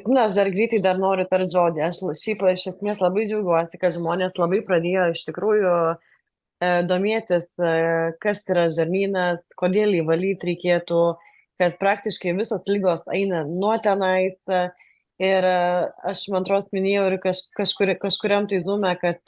Kristina, aš dar greitai dar noriu tarti žodį. Šiaip iš esmės labai džiaugiuosi, kad žmonės labai pradėjo iš tikrųjų domėtis, kas yra žarnynas, kodėl jį valyti reikėtų, kad praktiškai visos lygos eina nuo tenais. Ir aš, man atrodo, minėjau ir kažkuriam tai zoome, kad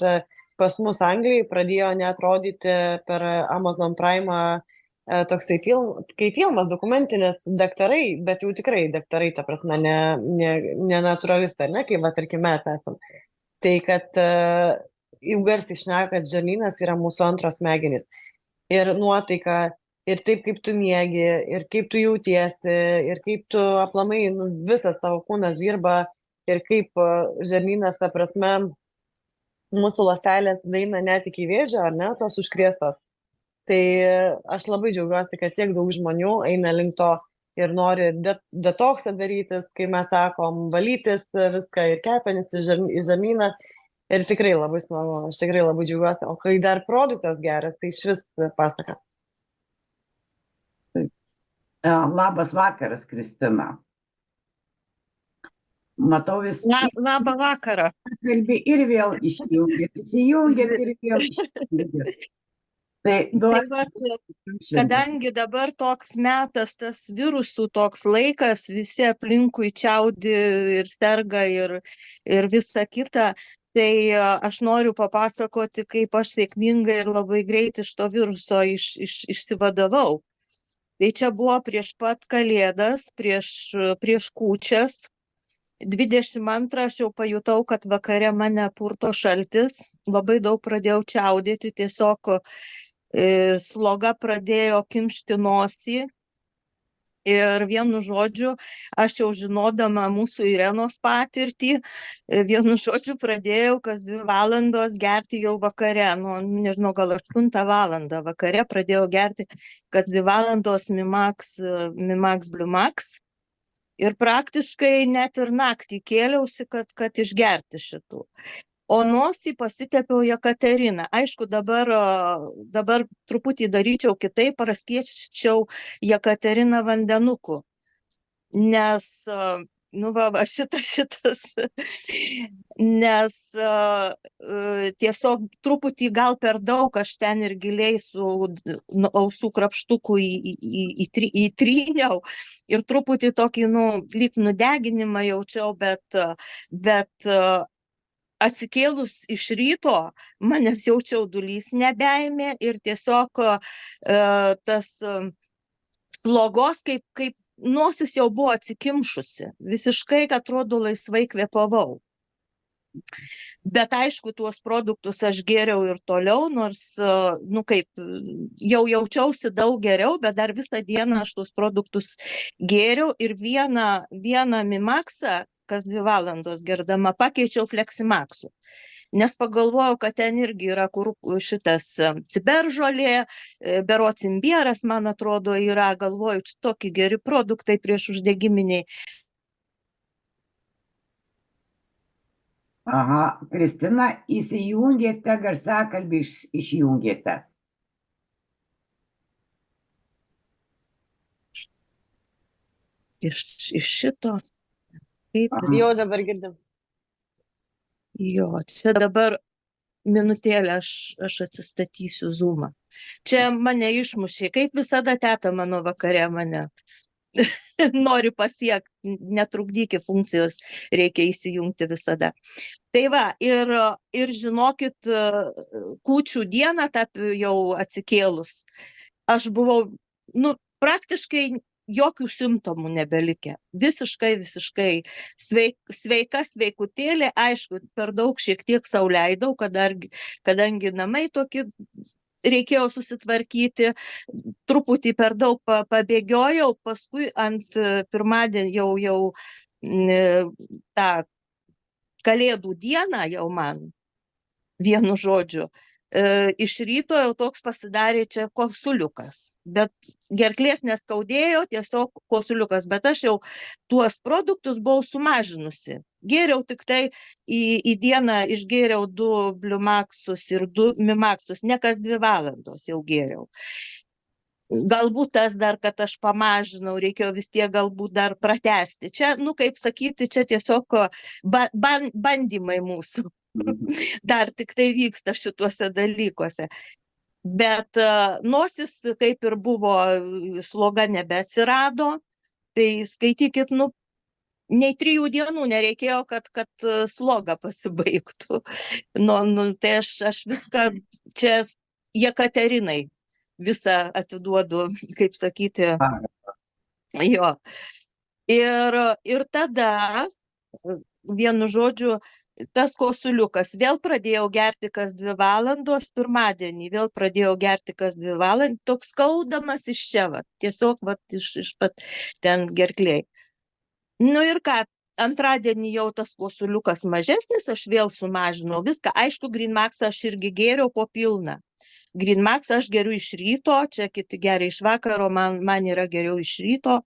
pas mus Anglijai pradėjo netrodyti per Amazon Prime toksai kai filmas dokumentinis daktarai, bet jau tikrai daktarai, ta prasme, ne naturalistai, ne, kaip, va, tarkim, mes esam. Tai, kad jau garsiai šneka, kad žarnynas yra mūsų antros smegenys. Ir nuotaika, ir taip, kaip tu miegi, ir kaip tu jautiesi, ir kaip tu aplamai, nu, visas tavo kūnas dirba, ir kaip žarnynas, ta prasme, mūsų ląstelės daeina net iki vėžio, ar ne, tos užkrėstos. Tai aš labai džiaugiuosi, kad tiek daug žmonių eina link to ir nori detoksą darytis, kai mes sakom, valytis viską ir kepenis į žarnyną. Ir tikrai labai smagu, aš tikrai labai džiaugiuosi. O kai dar produktas geras, tai iš vis pasaka. Labas vakaras, Kristina. Matau vis. Labą vakarą. Kalbi ir vėl išjungėt, įsijungėt ir vėl išjungėt. Kadangi dabar toks metas, tas virusų toks laikas, visi aplinkui čiaudi ir serga ir visa kita, tai aš noriu papasakoti, kaip aš sėkmingai ir labai greit iš to viruso išsivadavau. Tai čia buvo prieš pat Kalėdas, prieš kūčias. 22 aš jau pajutau, kad vakare mane purto šaltis, labai daug pradėjau čiaudėti, tiesiog sloga pradėjo kimšti nosį ir vienu žodžiu, aš jau žinodama mūsų Irenos patirtį, vienu žodžiu pradėjau kas 2 valandos gerti jau vakare, nu, nežinau, gal 8 valandą vakare pradėjau gerti kas 2 valandos Mimax, Bliumax. Ir praktiškai net ir naktį kėliausi, kad išgerti šitų. O nosį pasitepiau Jekateriną. Aišku, dabar truputį daryčiau kitaip, praskiesčiau Jekateriną vandenuku. Nes, nu va, šitas, nes tiesiog truputį gal per daug aš ten ir giliai su ausų krapštuku įtryniau ir truputį tokį, nu, lyg nudeginimą jaučiau, bet atsikėlus iš ryto manęs jaučiau dulys nebeėmė ir tiesiog tas slogos kaip nosis jau buvo atsikimšusi. Visiškai, atrodo, laisvai kvėpavau. Bet aišku, tuos produktus aš gėriau ir toliau, nors, nu kaip, jau jaučiausi daug geriau, bet dar visą dieną aš tuos produktus gėriau ir vieną Mimaxą kas 2 valandos gerdama pakeičiau Fleximaxu. Nes pagalvojau, kad ten irgi yra šitas ciberžolė, berods imbieras, man atrodo, yra, galvoju, tokie geri produktai prieš uždegiminiai. Aha, Kristina, įsijungėte, garsiakalbį išjungėte. Iš šito. Jau dabar girdim. Jo, čia dabar minutėlę aš atsistatysiu Zoomą. Čia mane išmušė, kaip visada teta mano vakare mane nori pasiekti, netrukdykit funkcijos, reikia įsijungti visada. Tai va, ir žinokit, kūčių dieną jau atsikėlus, aš buvau, nu, praktiškai jokių simptomų nebelikę. Visiškai sveika, sveikutėlė, aišku, per daug šiek tiek sau leidau, kadangi namai tokie reikėjo susitvarkyti, truputį per daug pabėgiojau, paskui ant pirmadienį jau tą Kalėdų dieną jau man, vienu žodžiu, iš ryto jau toks pasidarė čia kosuliukas, bet gerklės neskaudėjo, tiesiog kosuliukas, bet aš jau tuos produktus buvau sumažinusi. Gėriau tik tai į dieną išgėriau 2 Bliumaxus ir 2 Mimaxus, ne kas 2 valandos jau gėriau. galbūt tas dar, kad aš pamažinau, reikėjo vis tiek galbūt dar pratęsti. Čia, kaip sakyti, čia tiesiog bandymai mūsų. Dar tik tai vyksta šituose dalykuose. Bet nosis kaip ir buvo, sloga nebeatsirado, tai skaitykit, nei 3 dienų nereikėjo, kad sloga pasibaigtų. Tai aš viską čia Jekaterinai visą atiduodu, kaip sakyti, jo. Ir tada, vienu žodžiu, tas kosuliukas, vėl pradėjau gerti kas 2 valandos, pirmadienį vėl pradėjau gerti kas 2 valandas, toks skaudamas iš čia, tiesiog iš pat ten gerklėj. Ir ką, antradienį jau tas kosuliukas mažesnis, aš vėl sumažinau viską, aišku, Green-Maxą aš irgi gėriau po pilną. Green-Maxą aš geriu iš ryto, čia kiti geria iš vakaro, man yra geriau iš ryto,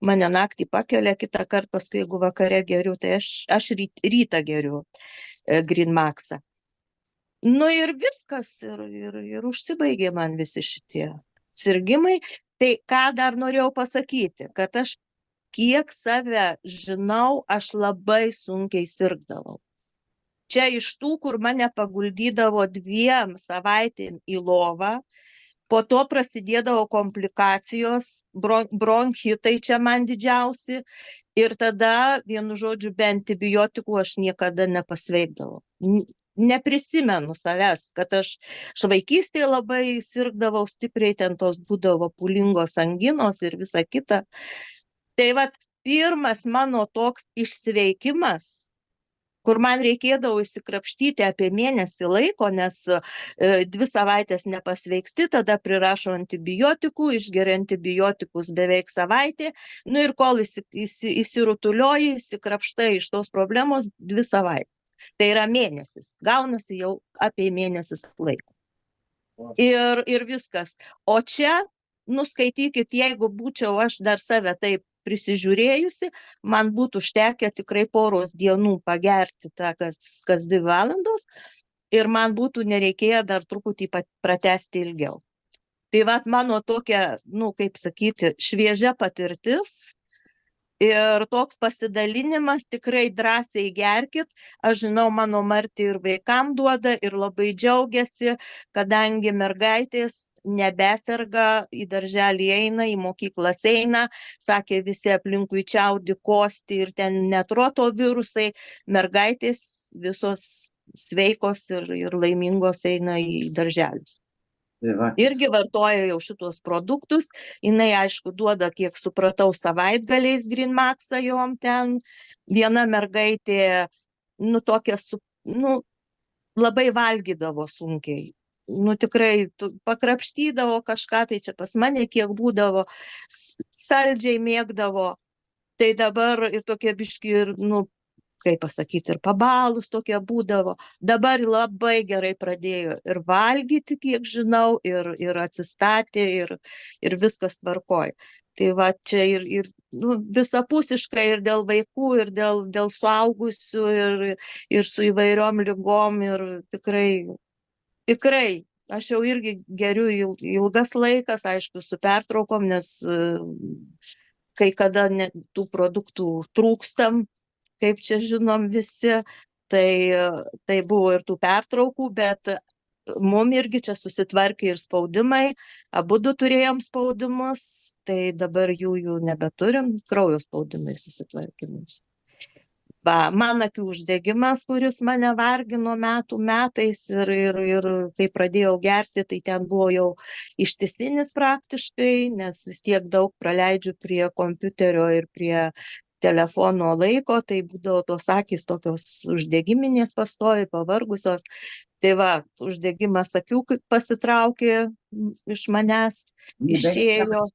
mane naktį pakelia, kitą kartą paskui, jeigu vakare geriu, tai aš rytą geriu Green-Maxą. Ir viskas, ir užsibaigė man visi šitie sirgimai. Tai ką dar norėjau pasakyti, kad aš kiek save žinau, aš labai sunkiai sirgdavau. Čia iš tų, kur mane paguldydavo 2 savaitėm į lovą, po to prasidėdavo komplikacijos, bronchitai čia man didžiausi, ir tada, vienu žodžiu, be antibiotikų aš niekada nepasveikdavau. Neprisimenu savęs, kad aš vaikystėje labai sirgdavau stipriai, ten tos būdavo pūlingos anginos ir visa kita. Tai pirmas mano toks išsveikimas, kur man reikėdavo įsikrapštyti apie mėnesį laiko, nes 2 savaitės nepasveiksti, tada prirašo antibiotikų, išgeria antibiotikus beveik savaitę, ir kol įsirutulioji, įsikrapštai iš tos problemos 2 savaitės. Tai yra mėnesis, gaunasi jau apie mėnesis laiko. Ir viskas. O čia, skaitykit, jeigu būčiau aš dar save taip prisižiūrėjusi, man būtų užtekę tikrai poros dienų pagerti tą kas 2 valandos ir man būtų nereikėję dar truputį pratęsti ilgiau. Tai mano tokia, kaip sakyti, šviežia patirtis ir toks pasidalinimas, tikrai drąsiai gerkit. Aš žinau, mano Martė ir vaikam duoda ir labai džiaugiasi, kadangi mergaitės nebeserga, į darželį eina, į mokyklas eina, sakė, visi aplinkui čiaudi, kosti ir ten net rotavirusai, mergaitės visos sveikos ir laimingos eina į darželius. Irgi vartoja jau šitos produktus, jinai aišku duoda, kiek supratau, savaitgaliais Green-Maxą jom ten, viena mergaitė, tokia, labai valgydavo sunkiai. Tikrai pakrapštydavo kažką, tai čia pas mane kiek būdavo, saldžiai mėgdavo, tai dabar ir tokie biški ir, kaip pasakyti, ir pabalus tokie būdavo. Dabar labai gerai pradėjo ir valgyti, kiek žinau, ir atsistatė, ir viskas tvarkoj. Tai čia ir visapusiškai ir dėl vaikų, ir dėl suaugusių, ir su įvairiom ligom, ir tikrai, aš jau irgi geriu ilgas laikas, aišku, su pertraukom, nes kai kada tų produktų trūkstam, kaip čia žinom visi, tai buvo ir tų pertraukų, bet mum irgi čia susitvarkė ir spaudimai, abudu turėjom spaudimus, tai dabar jų nebeturim, kraujo spaudimai susitvarkė mums. Man akių uždegimas, kuris mane vargino metais ir kai pradėjau gerti, tai ten buvo jau ištisinis praktiškai, nes vis tiek daug praleidžiu prie kompiuterio ir prie telefono laiko, tai būdavo tos akys tokios uždegiminės pastoviai, pavargusios. Tai uždegimas akių pasitraukė iš manęs, išėjo.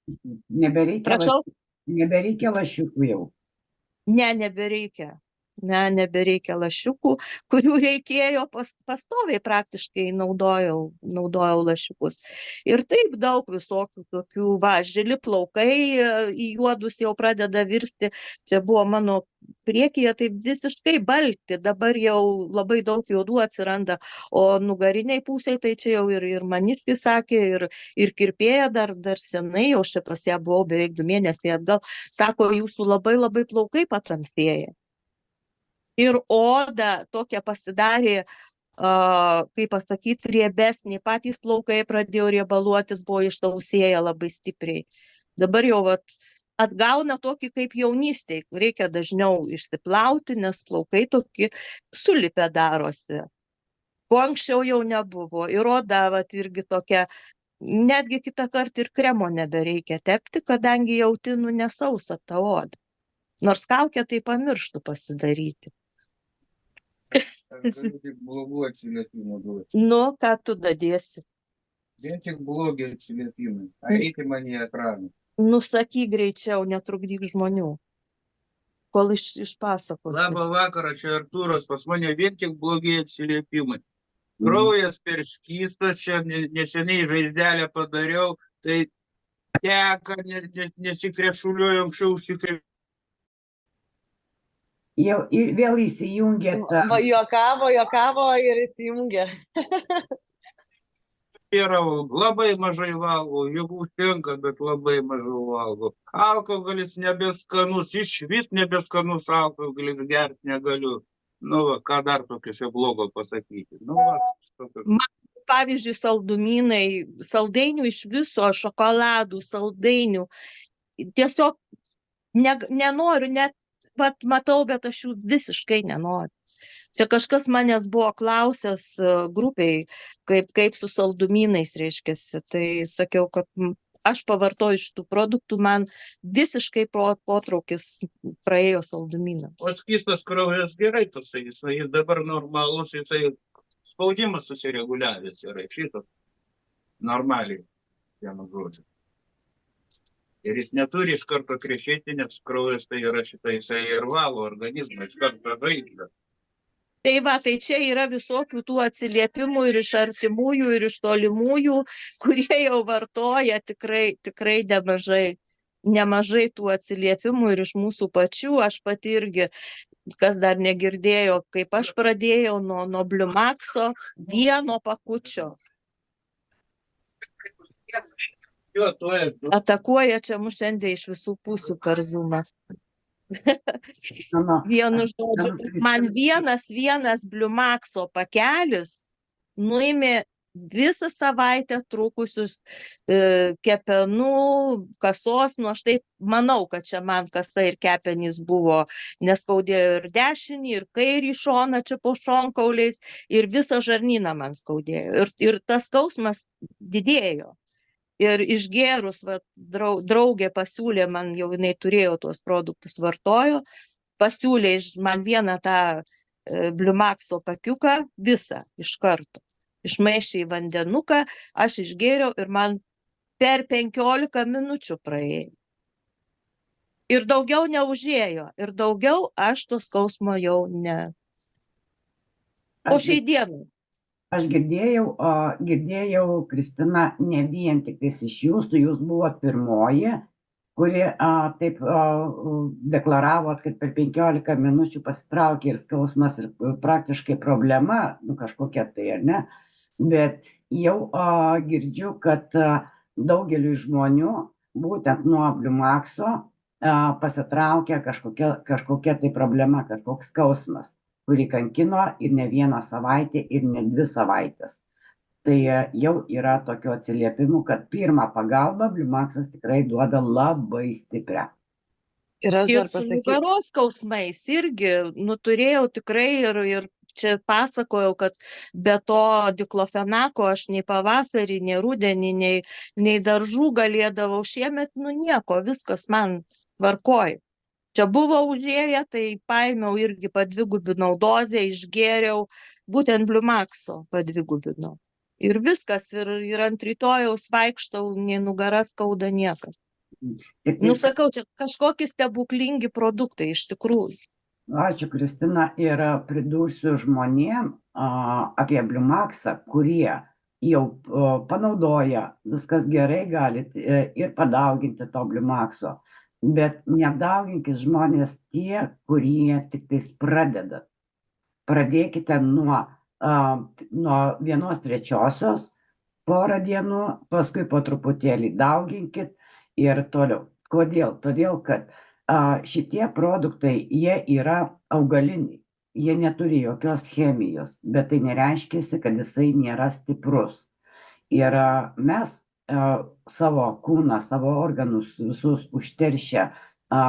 Nebereikia lašiukų jau. Ne, nebereikia. nebereikia lašiukų, kurių reikėjo, pastoviai praktiškai naudojau lašiukus. Ir taip daug visokių tokių, žili plaukai į juodus jau pradeda virsti, čia buvo mano priekyje taip visiškai balti, dabar jau labai daug juodų atsiranda, o nugariniai pusiai, tai čia jau ir maniškis sakė, ir kirpėja dar senai, jau čia pas ją buvau beveik 2 mėnesiai atgal, sako, jūsų labai labai plaukai patamsėja. Ir oda tokia pasidarė, kaip pasakyti, riebesnė, patys plaukai pradėjo riebaluotis, buvo išsausėję labai stipriai. Dabar jau atgauna tokį kaip jaunystėj, reikia dažniau išsiplauti, nes plaukai tokie sulipę darosi. Ko anksčiau jau nebuvo. Ir oda irgi tokia, netgi kitą kartą ir kremo nebereikia tepti, kadangi jauti nesausa ta oda. Nors kaukę tai pamirštų pasidaryti. Aš galiu tik blogų atsiliepimų duoti. Nu, ką tu dadėsi? Vien tik blogi atsiliepimai. Eiti man į ekraną. Nusakyk greičiau, netrukdyk žmonių, kol išpasakos. Labą vakarą, čia Artūras, pas mane vien tik blogi atsiliepimai. Kraujas per skystas, čia neseniai žaizdelę padariau, tai teka, nesikrešuliuoju, anksčiau užsikrešuliuoju. Jau vėl įsijungėt. Juokavo ir įsijungė. Labai mažai valgau, jeigu užtenka, bet labai mažai valgau. Alkoholis nebeskanus, iš vis nebeskanus alkoholis gerti negaliu. Nu, ką dar tokio čia blogo pasakyti? Nu, pavyzdžiui, saldumynai, saldainių iš viso, šokoladų, saldainių. Tiesiog nenoriu, net matau, bet aš jų visiškai nenoriu. Čia kažkas manęs buvo klausęs grupiai, kaip su saldumynais reiškiasi. Tai sakiau, kad aš pavartoju iš tų produktų, man visiškai potraukis praėjo saldumynams. O skystas kraujas gerai, jisai dabar normalus, jisai spaudimas susireguliavęs yra, šitas normaliai, vienu žodžiu. Ir jis neturi iš karto krešėti, nes kraujas tai yra jisai ir valo organizmą, iš karto žaidžia. Tai čia yra visokių tų atsiliepimų ir iš artimųjų, ir iš tolimųjų, kurie jau vartoja tikrai nemažai tų atsiliepimų ir iš mūsų pačių. Aš pati irgi, kas dar negirdėjo, kaip aš pradėjau nuo Bliumakso, vieno pakučio. Atakuoja čia mus šiandien iš visų pusių per Zoomą. Vienu žodžiu, man vienas Bliumakso pakelis nuėmė visą savaitę trukusius kepenų, kasos, nu aš taip manau, kad čia man kasa ir kepenys buvo, neskaudėjo ir dešinį, ir kairį šoną čia po šonkauliais, ir visą žarnyną man skaudėjo. Ir tas skausmas didėjo. Ir išgėrus, draugė pasiūlė man, jau jinai turėjo tuos produktus, vartojo, pasiūlė man vieną tą Bliumakso pakiuką, visą iš karto. Išmaišė į vandenuką, aš išgėriau ir man per 15 minučių praėjo. Ir daugiau neužėjo. Ir daugiau aš to skausmo jau ne. O šiai dienai. Aš girdėjau, Kristina, ne vien tik iš jūsų, jūs buvot pirmoji, kuri taip deklaravot, kad per 15 minučių pasitraukė ir skausmas ir praktiškai problema, kažkokia tai, ar ne? Bet jau girdžiu, kad daugeliu žmonių būtent nuo Bliumakso pasitraukė kažkokia tai problema, kažkoks skausmas, kurį kankino ir ne vieną savaitę, ir ne 2 savaitės. Tai jau yra tokio atsiliepimų, kad pirmą pagalbą Bliumaksas tikrai duoda labai stiprią. Ir su nugaros skausmais irgi, turėjau tikrai ir čia pasakojau, kad be to diklofenako aš nei pavasarį, nei rudenį, nei daržų galėdavau, šiemet nieko, viskas man tvarkoj. Čia buvo užėję, tai paėmiau irgi padvigubinau dozę, išgėriau, būtent Bliumakso padvigubinau. Ir viskas, ir ant rytojaus vaikštau, nei nugara skauda niekas. Sakau, čia kažkokie stebuklingi produktai iš tikrųjų. Ačiū, Kristina. Ir pridursiu žmonėm apie Bliumaksą, kurie jau panaudoja, viskas gerai, galit ir padauginti to Bliumakso. Bet nedauginkit žmonės tie, kurie tik tais pradedat. Pradėkite nuo 1/3 porą dienų, paskui po truputėlį dauginkit ir toliau. Kodėl? Todėl, kad šitie produktai, jie yra augaliniai, jie neturi jokios chemijos, bet tai nereiškia, kad jisai nėra stiprus. Ir mes savo kūną, savo organus visus užteršę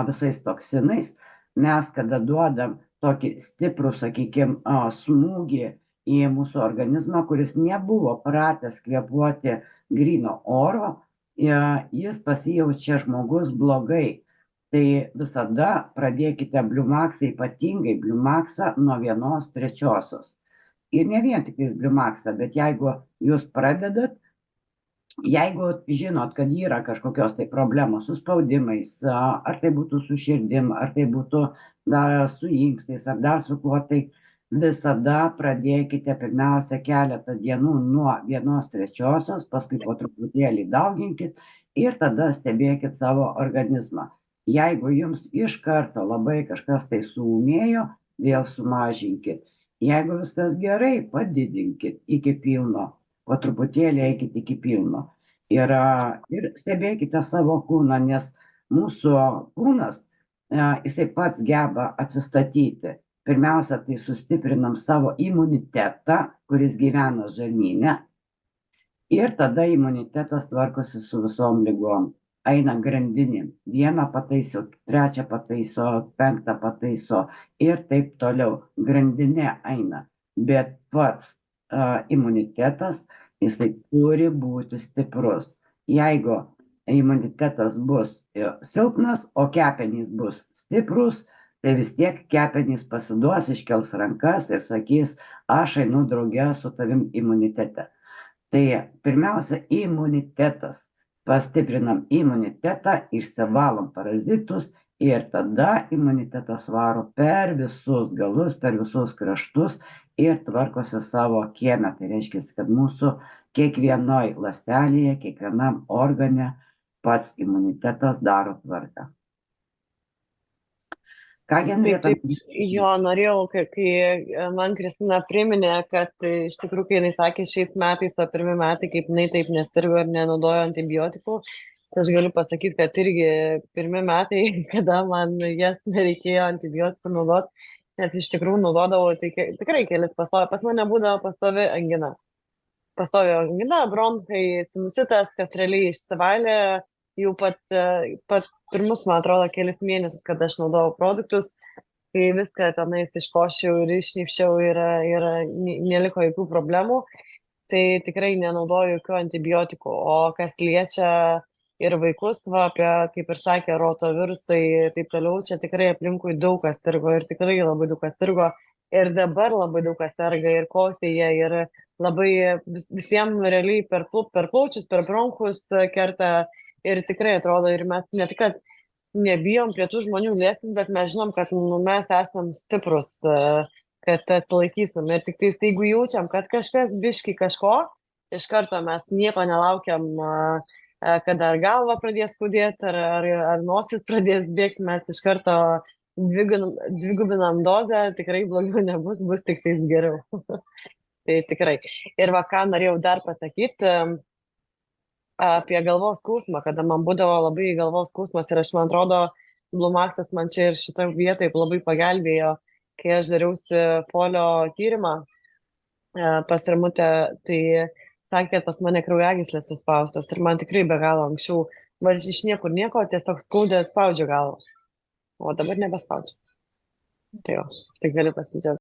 visais toksinais, mes kada duodam tokį stiprų, sakykime, smūgį į mūsų organizmą, kuris nebuvo pratęs kvėpuoti gryno oro, jis pasijaučia žmogus blogai. Tai visada pradėkite Bliumaksą, ypatingai Bliumaksą nuo 1/3. Ir ne vien tik Bliumaksą, bet jeigu jūs pradedat, jeigu žinot, kad yra kažkokios tai problemos su spaudimais, ar tai būtų su širdim, ar tai būtų dar su inkstais, ar dar su kuo, tai visada pradėkite pirmiausia keletą dienų nuo 1/3, paskui po truputėlį dauginkit ir tada stebėkit savo organizmą. Jeigu jums iš karto labai kažkas tai suūmėjo, vėl sumažinkit. Jeigu viskas gerai, padidinkit iki pilno, po truputėlį eikit iki pilno. Ir stebėkite savo kūną, nes mūsų kūnas, jisai pats geba atsistatyti. Pirmiausia, tai sustiprinam savo imunitetą, kuris gyvena žarnyne. Ir tada imunitetas tvarkosi su visom ligom. Eina grandinėm. 1 pataiso, 3 pataiso, 5 pataiso ir taip toliau. Grandinė eina. Bet pats imunitetas, jisai turi būti stiprus. Jeigu imunitetas bus silpnas, o kepenys bus stiprus, tai vis tiek kepenys pasiduos, iškels rankas ir sakys, aš einu drauge su tavim imunitete. Tai pirmiausia, imunitetas. Pastiprinam imunitetą, išsivalom parazitus ir tada imunitetas varo per visus galus, per visus kraštus ir tvarkosi savo kieme. Tai reiškia, kad mūsų kiekvienoj ląstelėje, kiekvienam organe pats imunitetas daro tvarką. Kągi, Taip, jo, norėjau, kai man Kristina priminė, kad iš tikrųjų, kai jinai sakė šiais metais, o pirmi metai, kaip jinai taip nesirgo ir nenaudojo antibiotikų, tai aš galiu pasakyti, kad irgi pirmi metai, kada man jas nereikėjo antibiotikų naudoti, nes iš tikrųjų naudodavau tai tikrai kelis pastovi, pas mane būdavo pastovi angina. Pastovi angina, bronchai, sinusitas, kas realiai išsivalė jau pat pirmus, man atrodo, kelis mėnesius, kad aš naudojau produktus, kai viską tenais iškošiau ir išnypščiau ir neliko jokių problemų, tai tikrai nenaudoju jokių antibiotikų. O kas liečia ir vaikus, apie, kaip ir sakė, rotavirusai ir taip toliau, čia tikrai aplinkui daug kas sirgo ir tikrai labai daug kas sirgo. Ir dabar labai daug kas serga ir kosėja ir labai visiems realiai per plaučius, per bronchus kerta. Ir tikrai atrodo, ir mes ne tik, kad nebijom prie tų žmonių liesim, bet mes žinom, kad mes esam stiprus, kad atsilaikysim. Ir tik tai, jeigu jaučiam, kad kažkas biški kažko, iš karto mes nieko nelaukiam, kad ar galva pradės skaudėti, ar nosis pradės bėgti, mes iš karto dvigubinam dozę, tikrai blogiau nebus, bus tik taip geriau. Tai tikrai. Ir ką norėjau dar pasakyti, apie galvos skausmą, kada man būdavo labai galvos skausmas ir man atrodo, Bliumaksas man čia ir šitą vietą labai pagelbėjo, kai aš dariausi folio tyrimą pas Ramutę, tai sakė, kad pas mane kraujagyslės suspaustos ir man tikrai be galo anksčiau, iš niekur nieko, tiesiog skaudė spaudžia galvą, o dabar nebespaudžia. Tai jo, tai galiu pasidžiaugti.